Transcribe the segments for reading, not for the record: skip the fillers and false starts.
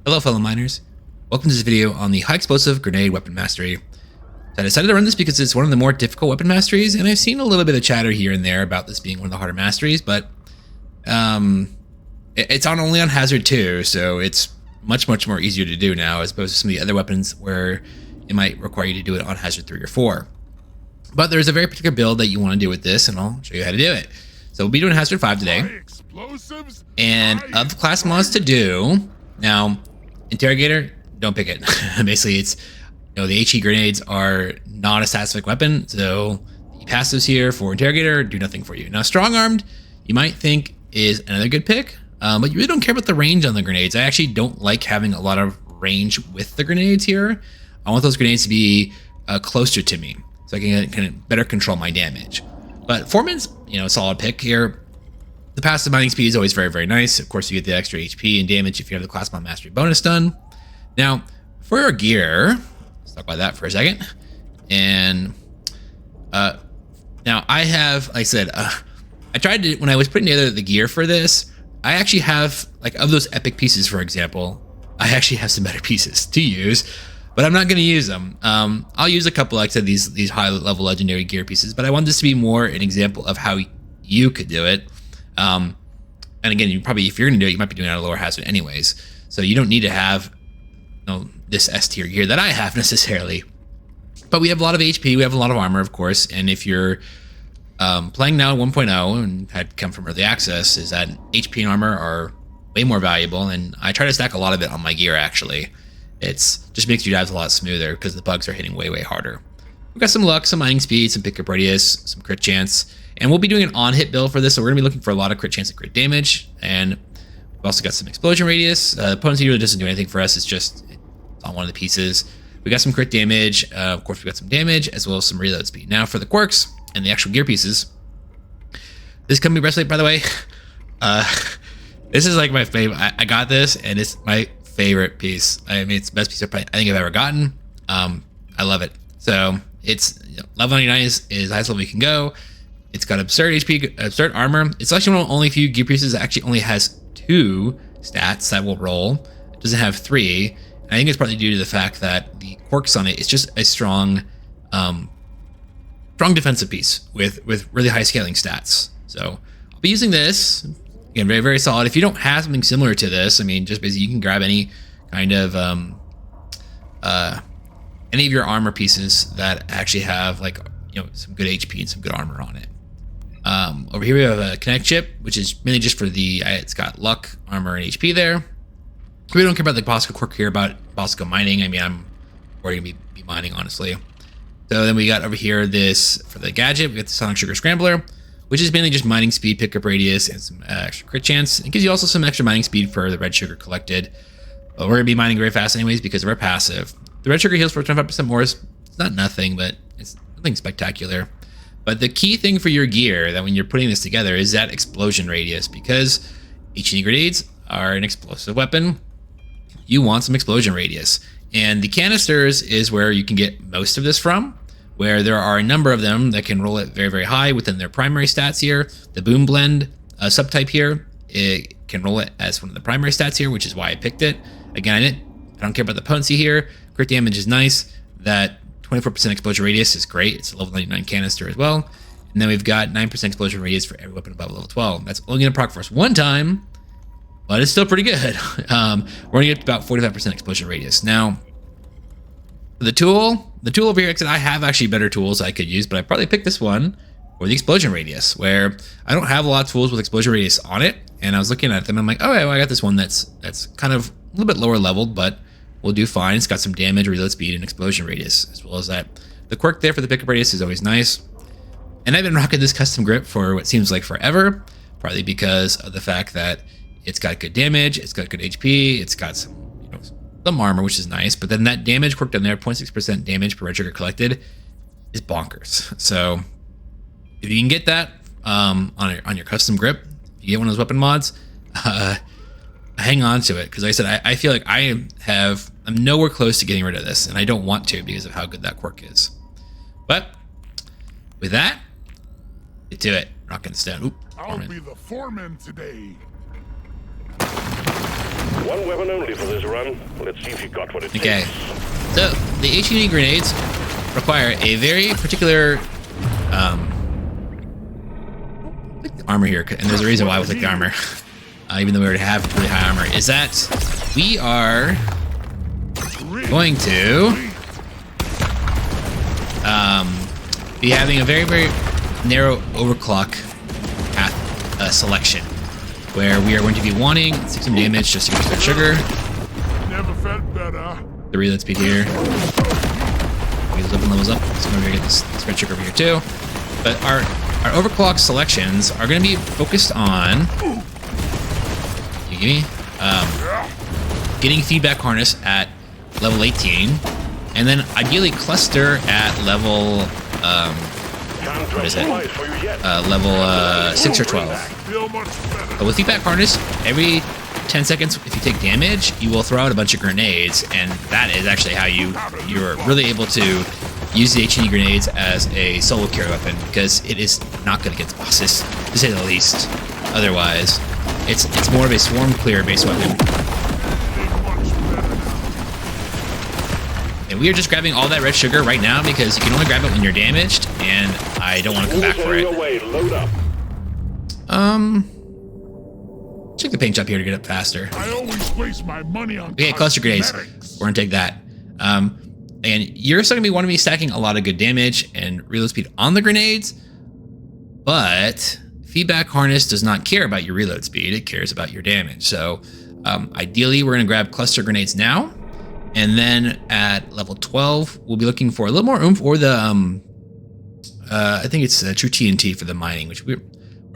Hello fellow miners, welcome to this video on the high explosive grenade weapon mastery. I decided to run this because it's one of the more difficult weapon masteries, and I've seen a little bit of chatter here and there about this being one of the harder masteries, but it's only on Hazard 2, so it's much more easier to do now as opposed to some of the other weapons where it might require you to do it on Hazard 3 or 4. But there's a very particular build that you want to do with this, and I'll show you how to do it. So we'll be doing Hazard 5 today, and of the class mods to do, now Interrogator, don't pick it. Basically, it's, you know, the HE grenades are not a stat-specific weapon, so the passives here for Interrogator do nothing for you. Now, Strong Armed, you might think is another good pick, but you really don't care about the range on the grenades. I actually don't like having a lot of range with the grenades here. I want those grenades to be closer to me, so I can better control my damage. But Foreman's, you know, a solid pick here. The passive mining speed is always very nice. Of course, you get the extra HP and damage if you have the class mod mastery bonus done. Now, for your gear, let's talk about that for a second. And now I have, like I said, I tried to, when I was putting together the gear for this, I actually have, like, of those epic pieces, for example, I actually have some better pieces to use, but I'm not going to use them. I'll use a couple, like I said, these high level legendary gear pieces, but I want this to be more an example of how you could do it. And again, you probably, if you're going to do it, you might be doing it at a lower hazard anyways. So you don't need to have, you know, this S tier gear that I have necessarily. But we have a lot of HP, we have a lot of armor, of course. And if you're playing now 1.0 and had come from early access, is that HP and armor are way more valuable. And I try to stack a lot of it on my gear, actually. It's just makes your dives a lot smoother because the bugs are hitting way harder. We've got some luck, some mining speed, some pickup radius, some crit chance. And we'll be doing an on-hit build for this, so we're going to be looking for a lot of crit chance and crit damage. And we've also got some explosion radius. Potency really doesn't do anything for us, it's just on one of the pieces. We got some crit damage, of course we got some damage, as well as some reload speed. Now for the quirks and the actual gear pieces. This company breastplate, by the way, this is like my favorite. I got this, and it's my favorite piece. I mean, it's the best piece I think I've ever gotten. I love it. So it's, you know, level 99 is the highest level you can go. It's got absurd HP, absurd armor. It's actually one of the only few gear pieces that actually only has 2 stats that will roll. It doesn't have 3. And I think it's partly due to the fact that the quirks on it is just a strong defensive piece with really high scaling stats. So I'll be using this. Again, very solid. If you don't have something similar to this, I mean, just basically you can grab any kind of any of your armor pieces that actually have, like, you know, some good HP and some good armor on it. Over here we have a Connect chip, which is mainly just for the, it's got luck, armor, and HP there. We don't care about the Bosco quirk here about Bosco mining. I mean, I'm already gonna be mining, honestly. So then we got over here this, for the gadget, we got the Sonic Sugar Scrambler, which is mainly just mining speed, pickup radius, and some extra crit chance. It gives you also some extra mining speed for the red sugar collected. But we're gonna be mining very fast anyways because of our passive. The red sugar heals for 25% more. It's not nothing, but it's nothing spectacular. But the key thing for your gear, that when you're putting this together, is that explosion radius, because HE grenades are an explosive weapon. You want some explosion radius, and the canisters is where you can get most of this from, where there are a number of them that can roll it very high within their primary stats here. The boom blend subtype here, it can roll it as one of the primary stats here, which is why I picked it. Again, I don't care about the potency here. Crit damage is nice. That 24% explosion radius is great. It's a level 99 canister as well. And then we've got 9% explosion radius for every weapon above level 12. That's only going to proc for us one time, but it's still pretty good. We're going to get about 45% explosion radius. Now, the tool over here, I have actually better tools I could use, but I probably picked this one for the explosion radius, where I don't have a lot of tools with explosion radius on it. And I was looking at them, I'm like, oh, well, I got this one that's kind of a little bit lower leveled, but will do fine. It's got some damage, reload speed, and explosion radius, as well as that. The quirk there for the pickup radius is always nice. And I've been rocking this custom grip for what seems like forever, partly because of the fact that it's got good damage, it's got good HP, it's got some, you know, some armor, which is nice. But then that damage quirk down there, 0.6% damage per red trigger collected, is bonkers. So if you can get that on your custom grip, if you get one of those weapon mods, hang on to it, because like I said, I feel like I'm nowhere close to getting rid of this, and I don't want to because of how good that quirk is. But with that, get to it. Rock and stand. Oop, I'll be the foreman today. One weapon only for this run. Let's see if you got what it Okay. takes. So the HE grenades require a very particular armor here, and there's a reason why we click the armor, even though we already have really high armor. Is that we are going to be having a very, very narrow overclock path selection, where we are going to be wanting 60 damage just to get to the sugar. Never felt better. The reload speed here. These levels up, so we're gonna get this red sugar over here too. But our overclock selections are gonna be focused on getting feedback harness at level 18, and then ideally cluster at level what is it? Level 6 or 12. But with feedback harness, every 10 seconds, if you take damage, you will throw out a bunch of grenades, and that is actually how you're really able to use the HE grenades as a solo carry weapon, because it is not good against bosses, to say the least. Otherwise, it's more of a swarm clear based weapon. And we are just grabbing all that red sugar right now because you can only grab it when you're damaged, and I don't want to come back for it. Check the paint job here to get up faster. I always waste my money on cluster grenades. cosmetics. We're gonna take that. And you're still gonna want to be stacking a lot of good damage and reload speed on the grenades, but feedback harness does not care about your reload speed. It cares about your damage. So ideally, we're gonna grab cluster grenades now, and then at level 12, we'll be looking for a little more oomph, or the I think it's true TNT for the mining, which we're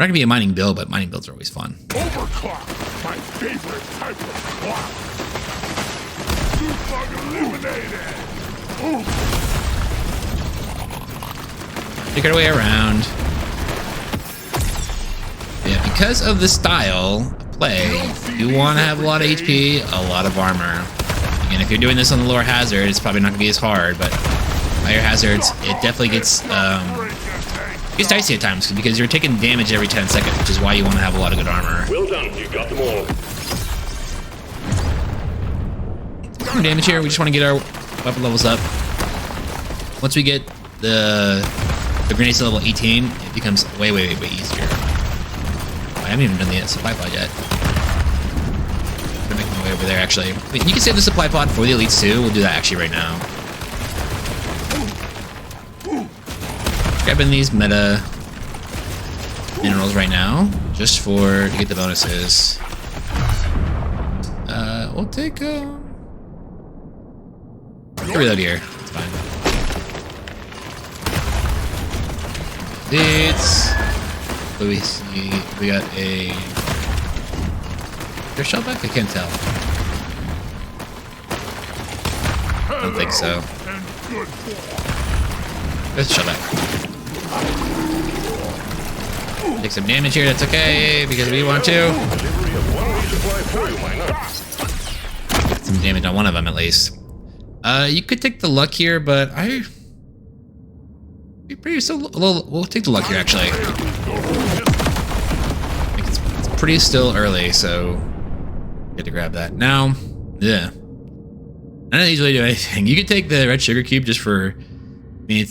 not gonna be a mining build, but mining builds are always fun. Overclock, my favorite type of clock. Super illuminated. Take our way around. Yeah, because of the style of play, you want to have a lot of HP, a lot of armor. Again, if you're doing this on the lower hazard, it's probably not gonna be as hard, but higher hazards, it definitely gets dicey at times because you're taking damage every 10 seconds, which is why you want to have a lot of good armor. Well done, you got them all. Some damage here. We just want to get our weapon levels up. Once we get the grenades to level 18, it becomes way, way, way, way easier. I haven't even done the supply pod yet. I'm making my way over there, actually. I mean, you can save the supply pod for the elites too. We'll do that actually right now. Grabbing these meta minerals right now, just to get the bonuses. We'll take reload here. It's fine. What do we see? We got a. Is there shell back? I can't tell. I don't think so. There's a shell back. Take some damage here, that's okay, because we want to. Get some damage on one of them at least. You could take the luck here, but we'll take the luck here actually. I think it's pretty still early, so get to grab that. Now, yeah. I don't usually do anything. You could take the red sugar cube just for, I mean,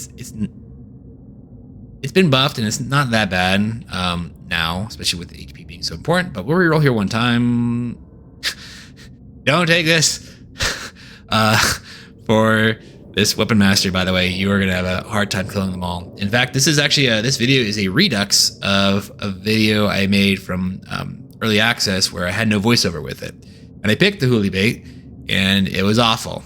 it's been buffed and it's not that bad now, especially with the HP being so important, but we'll reroll here one time. Don't take this. For this weapon mastery, by the way, you are going to have a hard time killing them all. In fact, this is actually this video is a redux of a video I made from early access where I had no voiceover with it. And I picked the hoolie bait, and it was awful,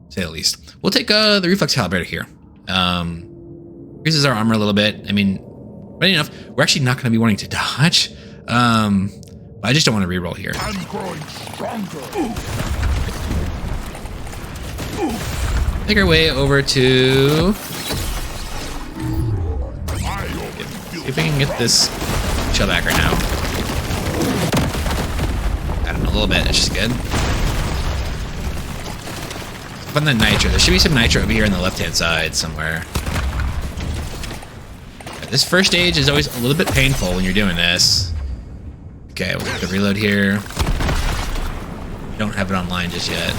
to say the least. We'll take the reflex calibrator here. Increases our armor a little bit. I mean, funny enough, we're actually not going to be wanting to dodge. But I just don't want to reroll here. I'm growing stronger. Make our way over to. See if we can get this shell back right now. I don't know, a little bit. It's just good. Find the nitro. There should be some nitro over here on the left-hand side somewhere. This first stage is always a little bit painful when you're doing this. Okay, we'll get the reload here. don't have it online just yet.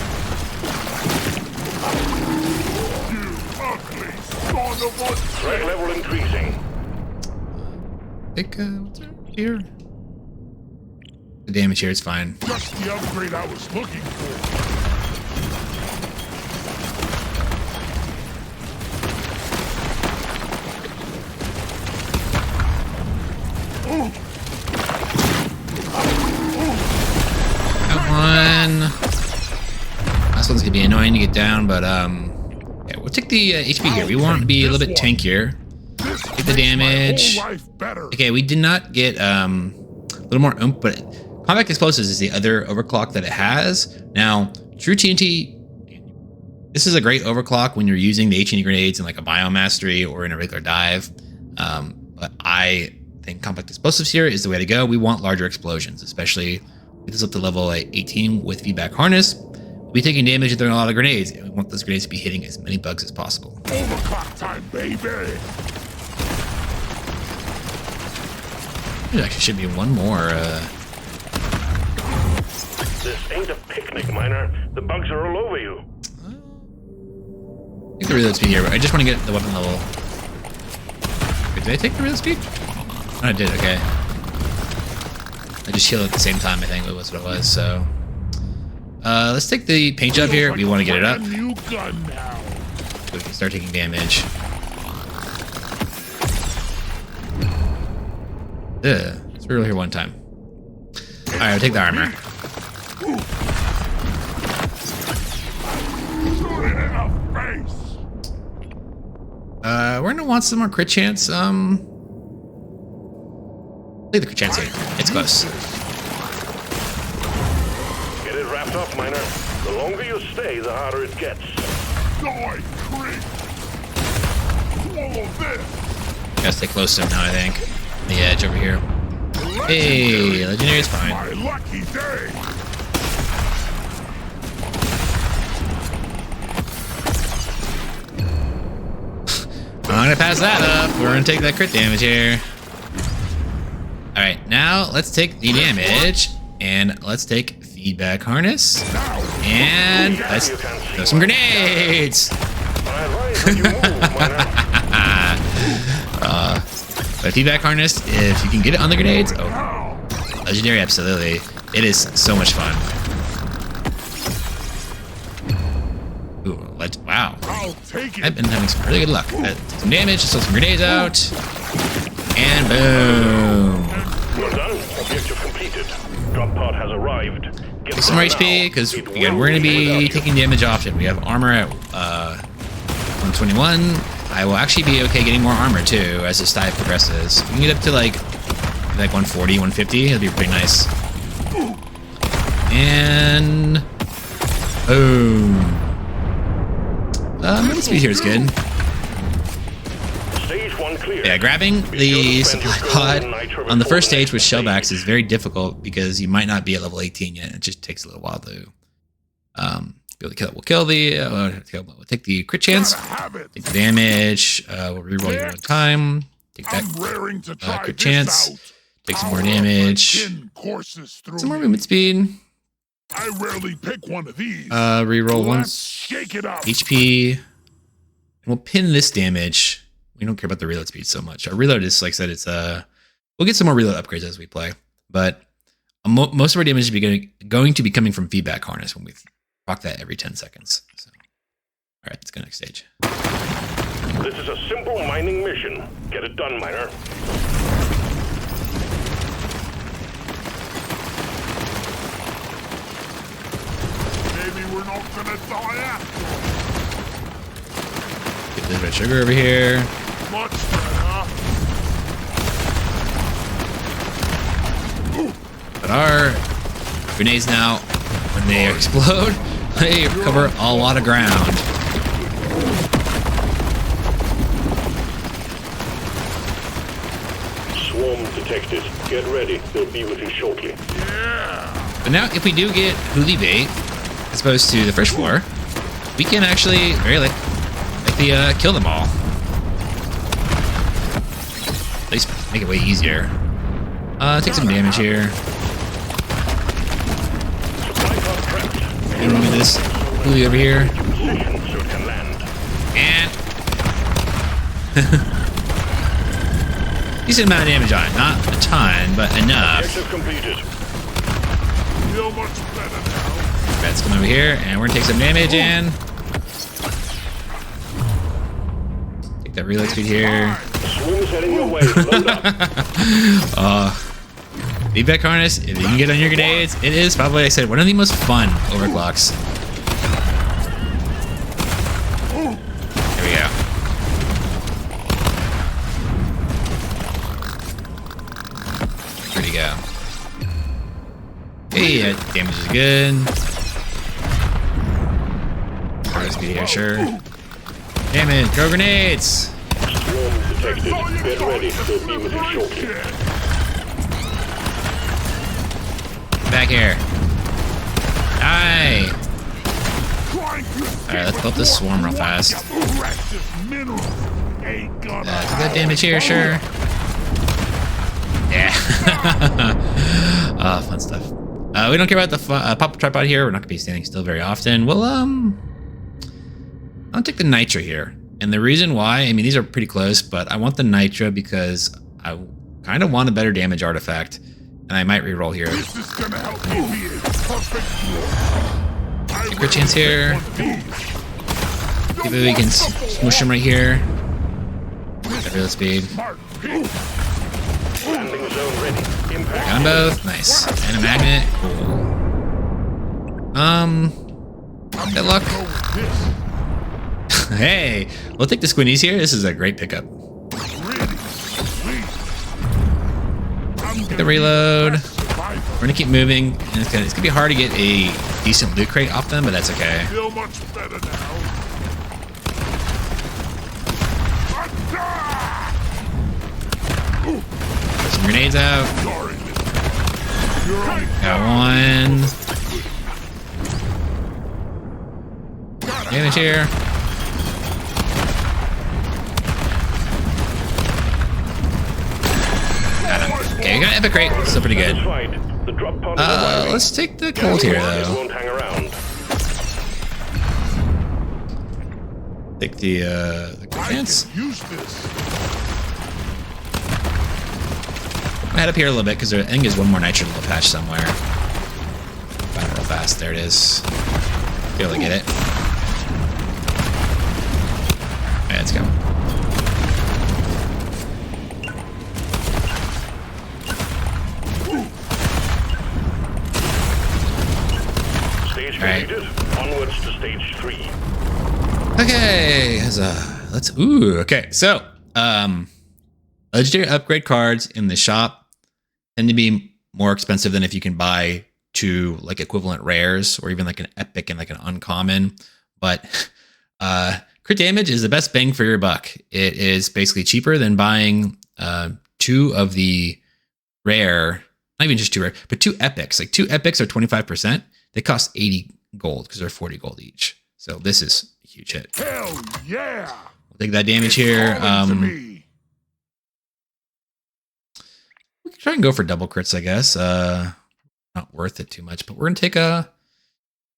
You ugly son of a Threat level increasing. I think, what's here? The damage here is fine. Just the upgrade I was looking for. Come on. Last one's gonna be annoying to get down, but yeah, we'll take the HP here. We want to be a little bit tankier. Get the damage. Okay, we did not get a little more oomph, but Compact Explosives is the other overclock that it has. Now, True TNT, this is a great overclock when you're using the HNT grenades in like a Biomastery or in a regular dive. But I think Compact Explosives here is the way to go. We want larger explosions, especially with this up to level 18 with feedback harness. We'll be taking damage and throwing a lot of grenades, and we want those grenades to be hitting as many bugs as possible. Overclock time, baby. There actually should be one more. This ain't a picnic, Miner. The bugs are all over you. Take the reload speed here, but I just want to get the weapon level. Wait, did I take the reload speed? Oh, I did, okay. I just healed at the same time, I think was what it was, so. Let's take the paint job here. We want to get it up. New gun now. So we can start taking damage. Ugh, let's reroll here one time. Alright, I'll take the armor. We're gonna want some more crit chance. Take the crit chance here. It's close. Get it wrapped up, Miner. The longer you stay, the harder it gets. Die, creep. Swallow this. Gotta stay close to him now, I think. The edge over here. Hey, legendary is fine. My lucky day. I'm gonna pass that up. We're gonna take that crit damage here. Alright, now let's take the damage and let's take feedback harness. And let's throw some grenades! But feedback harness, if you can get it on the grenades, oh, legendary, absolutely. It is so much fun. Ooh, wow. I've been having some really good luck. Took some damage, just throw some grenades out, and boom. Well done. Objective completed. Drop pod has arrived. Get Take some more HP, because again, we're going to be taking damage often. We have armor at 121. I will actually be okay getting more armor too as this dive progresses. We can get up to like 140, 150. That'd be pretty nice. And boom. Movement speed here is good. Stage 1 clear. Yeah, grabbing the supply pod on the first stage with shellbacks is very difficult because you might not be at level 18 yet. It just takes a little while to be able to kill. We'll kill the. We'll take the crit chance. Take the damage. We'll reroll you one time. Take that crit chance. Take some more damage. Some more movement speed. I rarely pick one of these. Reroll once. Shake it up. HP. And we'll pin this damage. We don't care about the reload speed so much. Our reload is, like I said, it's we'll get some more reload upgrades as we play. But most of our damage is going to be coming from feedback harness when we rock that every 10 seconds. So, all right, let's go next stage. This is a simple mining mission. Get it done, Miner. Maybe we're not gonna die after. Get this red sugar over here. Much better. But our grenades now, when they explode, they cover a lot of ground. Swarm detected. Get ready. They'll be with you shortly. Yeah. But now, if we do get hoolie bait, as opposed to the first floor, we can actually very likely kill them all. At least make it way easier. Take some damage here. Supply pod prepped. this pulley over here. Position so it can land. And decent amount of damage on it. Not a ton, but enough. Objective completed. Feel much better now. Let's come over here, and we're gonna take some damage and take that reload speed here. Swarm's heading your way. Load up. Feedback harness, if you can get on your grenades, it is probably, like I said, one of the most fun overclocks. There we go. Where'd he go? Hey, damage is good. Harness speed here, sure. Damage, throw grenades! Swarm detected. Get ready. They'll be with you shortly. Back here. Die! Alright, let's build this swarm real fast. Take that damage here, sure. Yeah. Fun stuff. We don't care about the pop tripod here. We're not gonna be standing still very often. Well, I'll take the nitro here. And the reason why, I mean, these are pretty close, but I want the nitro because I kind of want a better damage artifact. And I might reroll here. This is gonna help me be a perfect Take our chance here. Maybe we can smush him right here. At real speed. Landing zone ready. Impact. Got them both. Nice. And a magnet. Cool. Good luck. Hey, we'll take the squinties here. This is a great pickup. Take the reload. We're gonna keep moving, and it's gonna be hard to get a decent loot crate off them, but that's okay. Feel much better now. Put some grenades out. Sorry. Got one. Damage here. Okay, we got an epic rate. Still pretty good. The drop pod is arriving. Let's take the cold here, It though. won't hang around. Take the chance. Use this. I'm head up here a little bit because I think there's one more nitro little patch somewhere. Find it real fast. There it is. Be able to get it. Alright, let's go. Stage Alright. completed. Onwards to stage 3. Okay, okay. So, legendary upgrade cards in the shop tend to be more expensive than if you can buy two like equivalent rares or even like an epic and like an uncommon. But crit damage is the best bang for your buck. It is basically cheaper than buying two of the rare, not even just two rare, but two epics. Like two epics are 25%. They cost 80 gold because they're 40 gold each. So this is a huge hit. Hell yeah. We'll take that damage here. Me. We can try and go for double crits, I guess. Not worth it too much, but we're gonna take a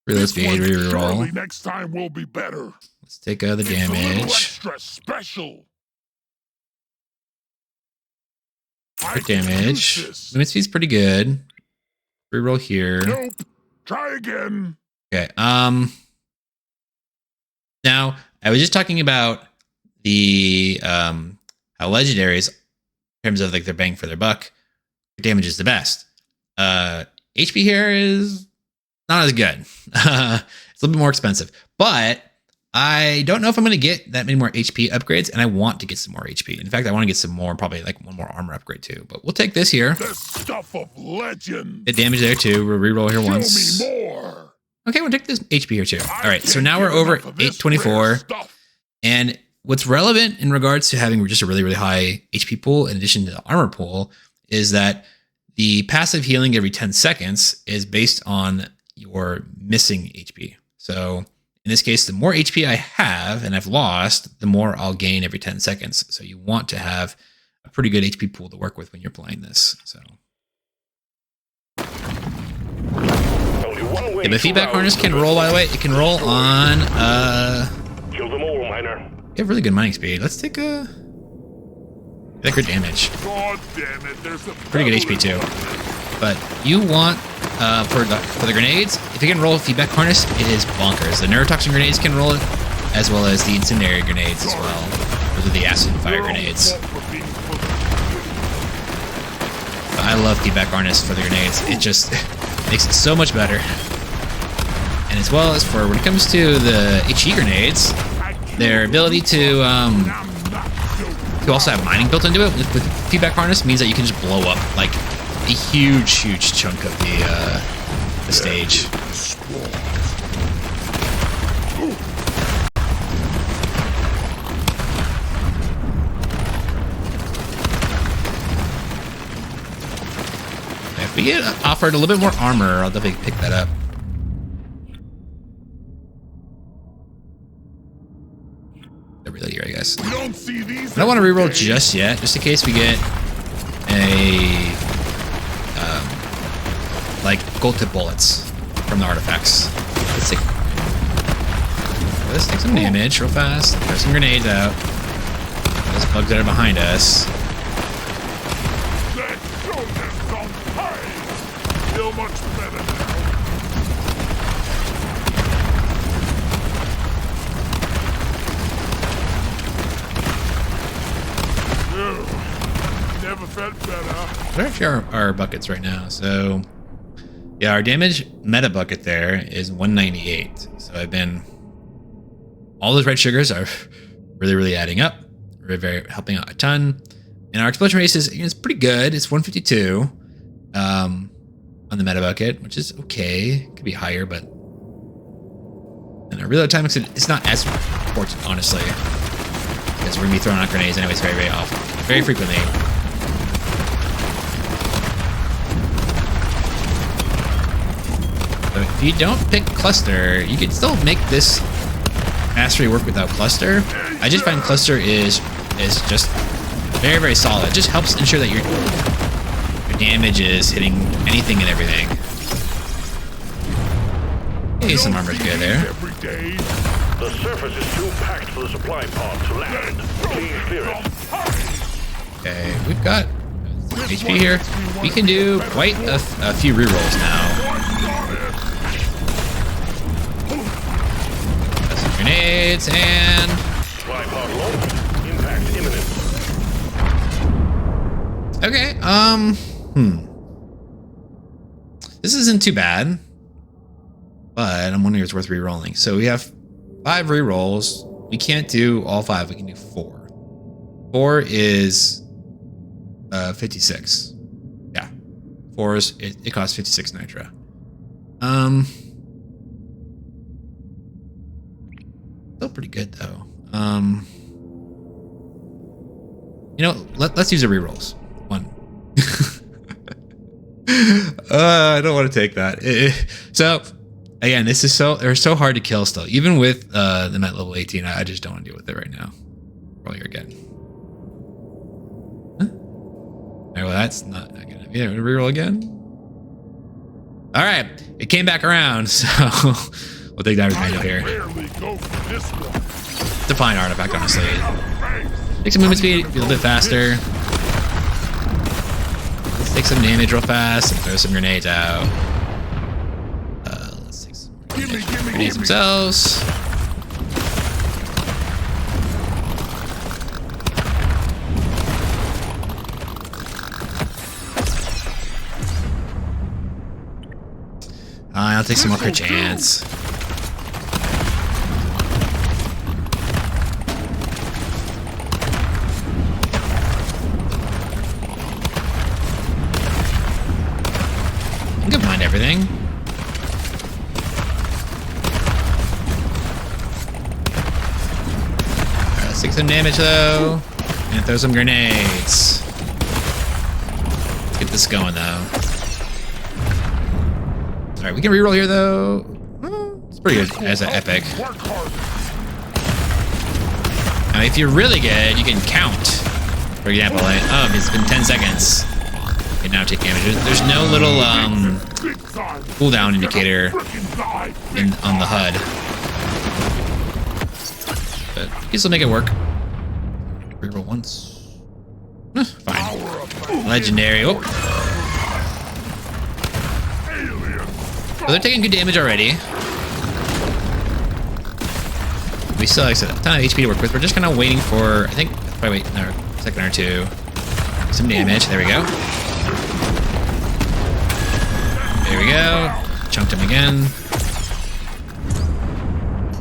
reload speed, Surely reroll. next time will be better. Let's take the It's a little damage. extra special. Crit damage. Movement speed's pretty good. Reroll here. Nope. Try again. Okay. Now I was just talking about the how legendaries, in terms of like their bang for their buck, damage is the best. HP here is not as good. It's a little bit more expensive, but I don't know if I'm going to get that many more HP upgrades, and I want to get some more HP. In fact, I want to get some more, probably like one more armor upgrade too. But we'll take this here. The stuff of legend. Get damage there too. We'll reroll here once. Show me more. Okay, we'll take this HP here too. All right, so now we're over 824. And what's relevant in regards to having just a really, really high HP pool in addition to the armor pool is that the passive healing every 10 seconds is based on your missing HP. So in this case, the more HP I have and I've lost, the more I'll gain every 10 seconds. So you want to have a pretty good HP pool to work with when you're playing this. So Only One way Yeah, the to feedback rouse harness can the roll, by the way. It can roll on, Kill them all, miner. you have really good mining speed. Let's take a... That crit damage. God damn it, there's a Pretty good HP too. But you want, for the grenades, if you can roll a feedback harness, it is bonkers. The neurotoxin grenades can roll it, as well as the incendiary grenades as well. Those are the acid and fire grenades. But I love feedback harness for the grenades. It just makes it so much better. And as well as for when it comes to the HE grenades, their ability to also have mining built into it with feedback harness means that you can just blow up like a huge chunk of the stage. If we get offered a little bit more armor, I'll definitely pick that up. Reload here, I guess. We don't see these. I don't want to reroll just yet, just in case we get a like gold tip bullets from the artifacts. Let's take some damage real fast. Throw some grenades out. Those bugs that are behind us. Let's show them some pain. Feel much better now. Never felt better. What are actually our buckets right now? So, yeah, our damage meta bucket there is 198. So I've been... All those red sugars are really adding up. Very helping out a ton. And our explosion rate is pretty good. It's 152 on the meta bucket, which is okay. Could be higher, but... And our reload time, it's not as important, honestly. Because we're going to be throwing out grenades anyways very often. Very frequently. So if you don't pick cluster, you can still make this mastery work without cluster. I just find cluster is just very solid. It just helps ensure that your damage is hitting anything and everything. Hey, some armor's good there. The surface is too packed for the supply pod to land. Please clear it. Okay, we've got HP here. We can do quite a few rerolls now. Got some grenades and... Supply pod launched. Impact imminent. Okay, This isn't too bad. But I'm wondering if it's worth rerolling. So we have 5 rerolls. We can't do all 5. We can do 4. 4 is 56. Yeah. 4 is it costs 56 nitro. Still pretty good though. You know, let's use the rerolls. 1. I don't want to take that. So again, this is they're so hard to kill still. Even with them at level 18, I just don't want to deal with it right now. Roll here again. Huh? Alright, well that's not gonna be a reroll again. Alright, it came back around, so we'll take that reminder here. It's a fine artifact, honestly. Take some movement speed, be a little bit faster. Let's take some damage real fast and throw some grenades out. Let's take some grenades themselves. I'll take some more crit chance. I can find everything. Alright, let's take some damage though. And throw some grenades. Let's get this going though. Alright, we can reroll here though. It's pretty good as an epic. Now, if you're really good, you can count. For example, like, oh, it's been 10 seconds. Okay, now take damage. There's no little cooldown indicator on the HUD, but you can still make it work. Reroll once. Fine. Legendary. Oh. So they're taking good damage already. We still have a ton of HP to work with. We're just kind of waiting for, I think, probably wait another second or two. Some damage. There we go. There we go. Chunked him again.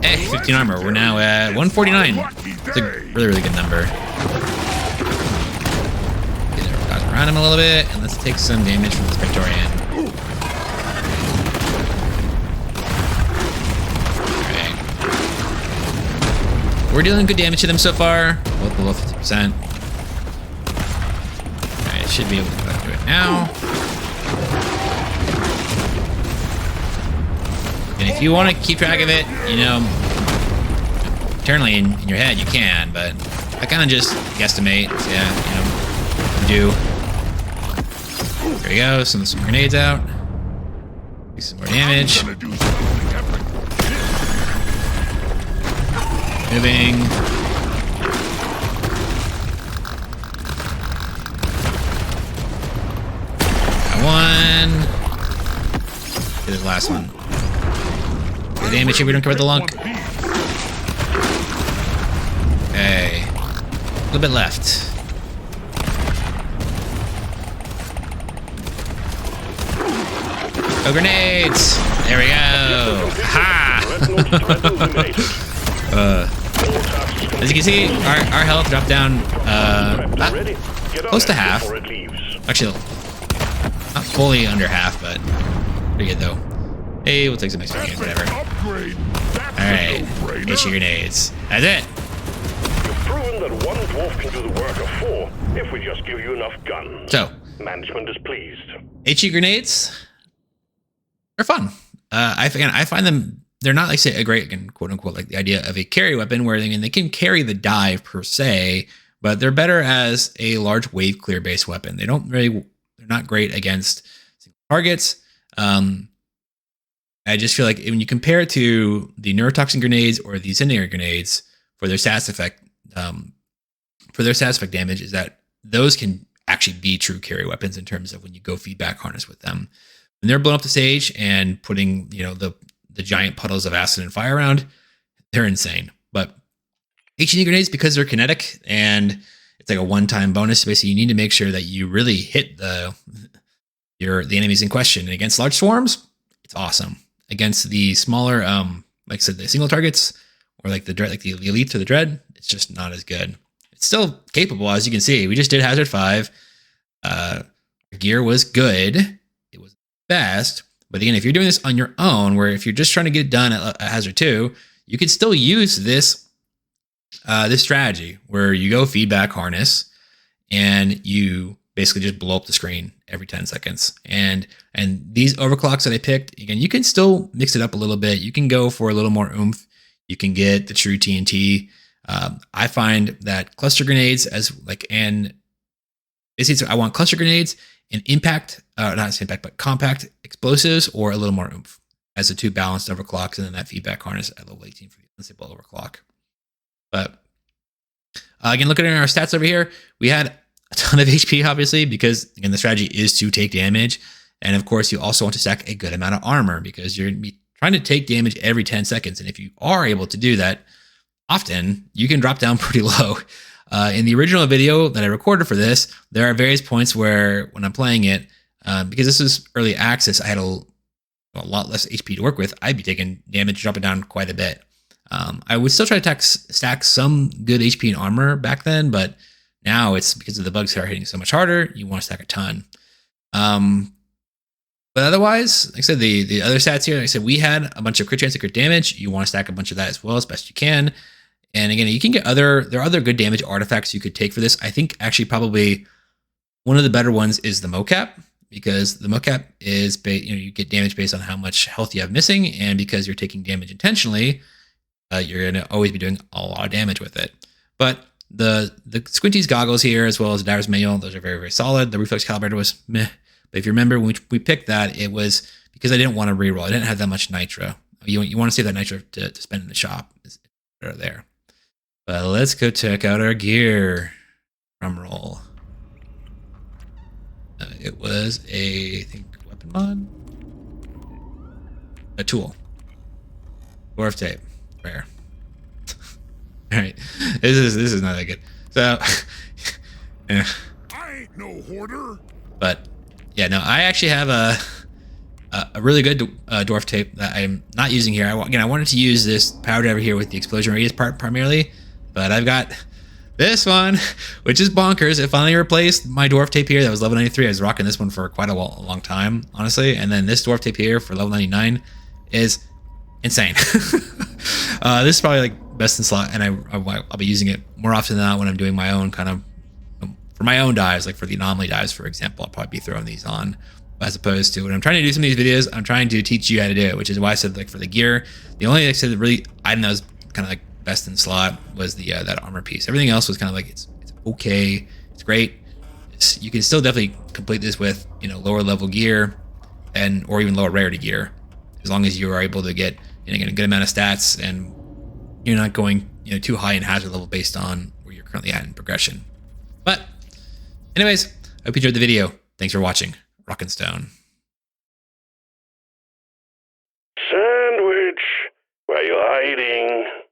Hey, 15 armor. We're now at 149. It's a really, really good number. Get around him a little bit, and let's take some damage from this Praetorian. We're dealing good damage to them so far, both below 50%. Alright, should be able to do it now. And if you want to keep track of it, you know, internally in your head you can, but I kind of just guesstimate. So yeah, you know, do. There we go, some grenades out. Do some more damage. Moving. Got one. Get the last one. Good damage here, we don't cover the lunk. Okay. A little bit left. Oh, grenades! There we go! Ha! As you can see, our health dropped down close to half. Actually, not fully under half, but pretty good though. Hey, we'll take some extra grenades, whatever. Alright, HE grenades. That's it. You've proven that one dwarf can do the work of 4 if we just give you enough guns. So, management is pleased. HE grenades are fun. I find them. They're not like, say, a great, again, quote unquote, like the idea of a carry weapon where they can carry the dive per se, but they're better as a large wave clear based weapon. They're not great against single targets. I just feel like when you compare it to the neurotoxin grenades or the incendiary grenades for their status effect, damage, is that those can actually be true carry weapons in terms of when you go feedback harness with them. When they're blown up the stage and putting, you know, the giant puddles of acid and fire around, they're insane. But HE grenades, because they're kinetic and it's like a one-time bonus, basically you need to make sure that you really hit the enemies in question. And against large swarms, it's awesome. Against the smaller, like I said, the single targets or like the dread, like the elite or the dread, it's just not as good. It's still capable, as you can see. We just did Hazard 5. Gear was good. It was best. But again, if you're doing this on your own, where if you're just trying to get it done at Hazard 2, you can still use this strategy where you go feedback harness and you basically just blow up the screen every 10 seconds. And these overclocks that I picked, again, you can still mix it up a little bit. You can go for a little more oomph. You can get the true TNT. I find that cluster grenades basically, so I want cluster grenades and compact explosives or a little more oomph as the two balanced overclocks, and then that feedback harness at level 18 for the unstable overclock. But again, looking at our stats over here, we had a ton of HP, obviously, because again, the strategy is to take damage. And of course, you also want to stack a good amount of armor because you're going to be trying to take damage every 10 seconds. And if you are able to do that, often you can drop down pretty low. In the original video that I recorded for this, there are various points where when I'm playing it, because this is early access, I had a lot less HP to work with. I'd be taking damage, dropping down quite a bit. I would still try to stack some good HP and armor back then, but now it's because of the bugs that are hitting so much harder, you want to stack a ton. But otherwise, like I said, the other stats here, like I said, we had a bunch of crit chance and crit damage. You want to stack a bunch of that as well as best you can. And again, you can get there are other good damage artifacts you could take for this. I think actually probably one of the better ones is the mocap, because the mocap is, you get damage based on how much health you have missing. And because you're taking damage intentionally, you're going to always be doing a lot of damage with it. But the Squinty's goggles here, as well as the diver's manual, those are very, very solid. The reflex calibrator was meh. But if you remember, when we picked that, it was because I didn't want to reroll. I didn't have that much nitro. You want to save that nitro to spend in the shop. It's better there. But let's go check out our gear. Drum roll. It was I think, weapon mod? A tool. Dwarf tape. Rare. All right. This is not that good. So, yeah. I ain't no hoarder. But, yeah, no, I actually have a really good dwarf tape that I'm not using here. I wanted to use this power driver here with the explosion radius part primarily, but I've got this one, which is bonkers. It finally replaced my dwarf tape here that was level 93. I was rocking this one for quite a long time, honestly. And then this dwarf tape here for level 99 is insane. This is probably like best in slot, and I'll be using it more often than not when I'm doing my own kind of, for my own dives, like for the anomaly dives, for example. I'll probably be throwing these on, as opposed to when I'm trying to do some of these videos, I'm trying to teach you how to do it, which is why I said, like, for the gear, the only like, said really item that was kind of like best in slot was the that armor piece. Everything else was kind of like it's okay, it's great. You can still definitely complete this with, you know, lower level gear or even lower rarity gear, as long as you are able to get, you know, a good amount of stats and you're not going, you know, too high in hazard level based on where you're currently at in progression. But anyways, I hope you enjoyed the video. Thanks for watching. Rock and Stone. Sandwich, where you hiding?